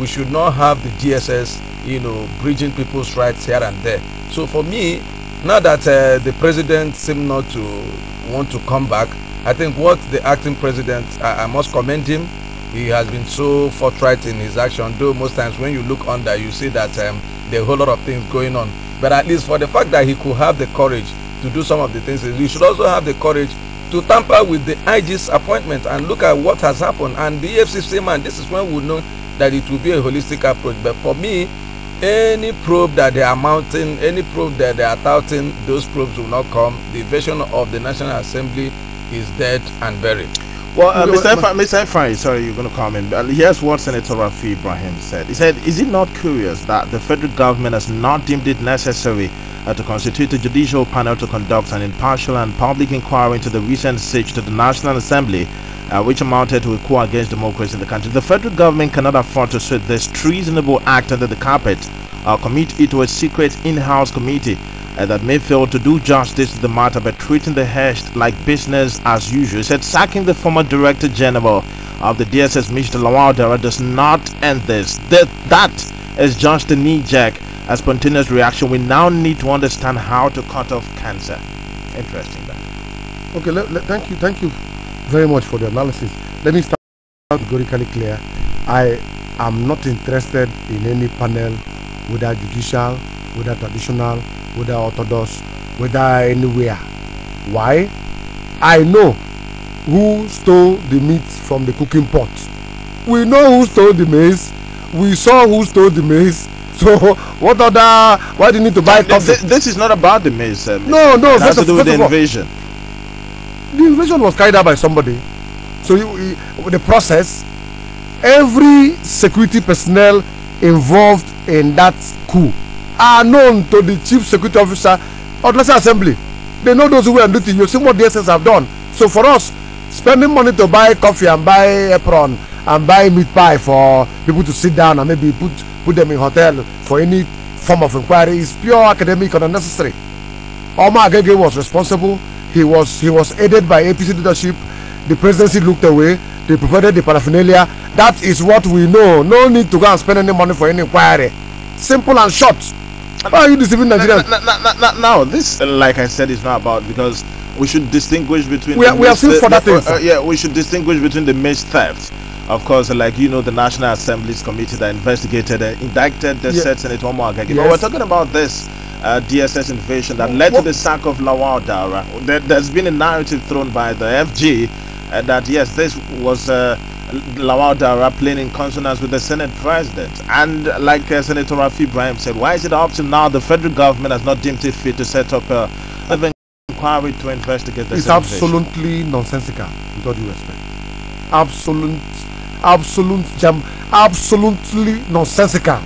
we should not have the DSS, bridging people's rights here and there. So for me, now that the president seems not to want to come back, I think what the acting president, I must commend him. He has been so forthright in his action, though most times when you look under, you see that there are a whole lot of things going on. But at least for the fact that he could have the courage to do some of the things, he should also have the courage to tamper with the IG's appointment and look at what has happened. And the EFCC, man, this is when we know that it will be a holistic approach. But for me, any probe that they are mounting, any probe that they are touting, those probes will not come. The version of the National Assembly is dead and buried. Well, Mr. Efrain, sorry, you're going to comment. Here's what Senator Rafi Ibrahim said. He said, is it not curious that the federal government has not deemed it necessary to constitute a judicial panel to conduct an impartial and public inquiry into the recent siege to the National Assembly, which amounted to a coup against democracy in the country? The federal government cannot afford to sweep this treasonable act under the carpet or commit it to a secret in-house committee that may fail to do justice to the matter by treating the hash like business as usual. He said sacking the former Director General of the DSS, Mr. Lawal Dara, does not end this. That is just a knee-jerk, a spontaneous reaction. We now need to understand how to cut off cancer. Interesting. Okay, thank you very much for the analysis. Let me start categorically clear. I am not interested in any panel, whether judicial, whether traditional, whether orthodox, whether anywhere. Why? I know who stole the meat from the cooking pot. We know who stole the maize. We saw who stole the maize. So what other? Why do you need to buy coffee? This is not about the maize. No. It has to do with the invasion. The invasion was carried out by somebody. So the process, every security personnel involved in that coup are known to the chief security officer of the National Assembly. They know those who were on duty. You've seen what the DSS have done. So for us, spending money to buy coffee and buy apron and buy meat pie for people to sit down and maybe put them in hotel for any form of inquiry is pure academic and unnecessary. Omar Agege was responsible. He was aided by APC leadership. The presidency looked away. They provided the paraphernalia. That is what we know. No need to go and spend any money for any inquiry. Simple and short. Why are you deceiving Nigerians? Now, this, like I said, is not about, because we should distinguish between. We are still for that thing. Yeah, we should distinguish between the maize theft. Of course, like the National Assembly's committee that investigated and indicted the said Senator Omar Agege. But we're talking about this DSS invasion that led to the sack of Lawal Dara. There's been a narrative thrown by the FG that yes, this was Lawal Dara playing in consonance with the Senate President. And like Senator Rafi Ibrahim said, why is it up to now the federal government has not deemed it fit to set up an inquiry to investigate this? It's absolutely nonsensical, with all due respect. Absolutely nonsensical.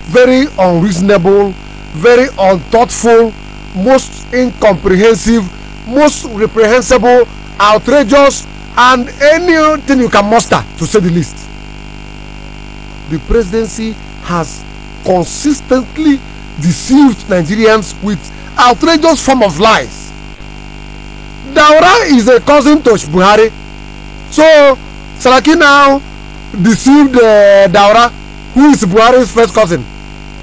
Very unreasonable, very unthoughtful, most incomprehensive, most reprehensible, outrageous, and anything you can muster, to say the least. The presidency has consistently deceived Nigerians with outrageous form of lies. Daura is a cousin to Buhari, so Saraki now deceived Daura, who is Buhari's first cousin,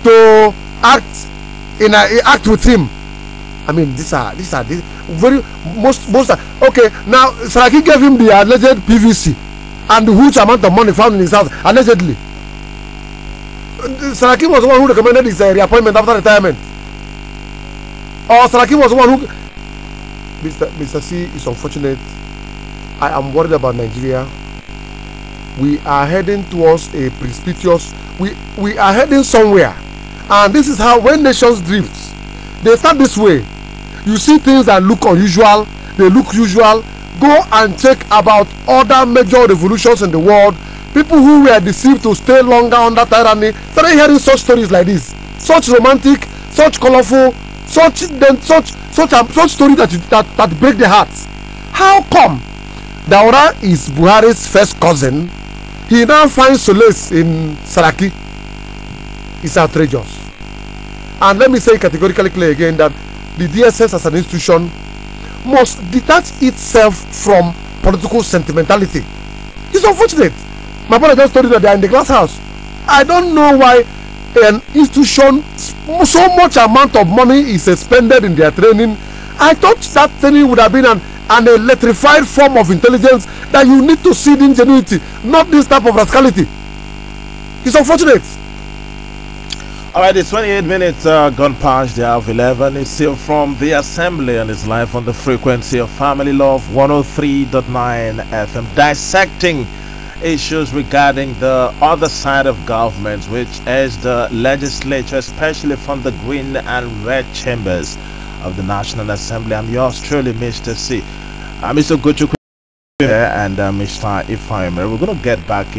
to act with him. I mean, these are very most okay. Now Saraki gave him the alleged PVC and the huge amount of money found in his house allegedly. Saraki was the one who recommended his reappointment after retirement, or Saraki was the one who. Mr. C is unfortunate. I am worried about Nigeria. We are heading towards a precipitous. We are heading somewhere, and this is how, when nations drift, they start this way. You see things that look unusual, they look usual. Go and check about other major revolutions in the world. People who were deceived to stay longer under tyranny started hearing such stories like this, such romantic, such colorful, such stories that break the heart. How come Daura is Buhari's first cousin? He now finds solace in Saraki. It's outrageous. And let me say categorically clear again that the DSS as an institution must detach itself from political sentimentality. It's unfortunate. My brother just told you that they are in the glass house. I don't know why an institution so much amount of money is expended in their training. I thought that training would have been an electrified form of intelligence that you need to see the ingenuity, not this type of rascality. It's unfortunate. All right, it's 28 minutes gone past the hour of 11. It's still from the Assembly and it's live on the frequency of Family Love 103.9 FM, dissecting issues regarding the other side of government, which is the legislature, especially from the green and red chambers of the National Assembly. I'm yours truly, Mr. C. Mr. Gochukwu and Mr. Ifeanyi. We're going to get back again.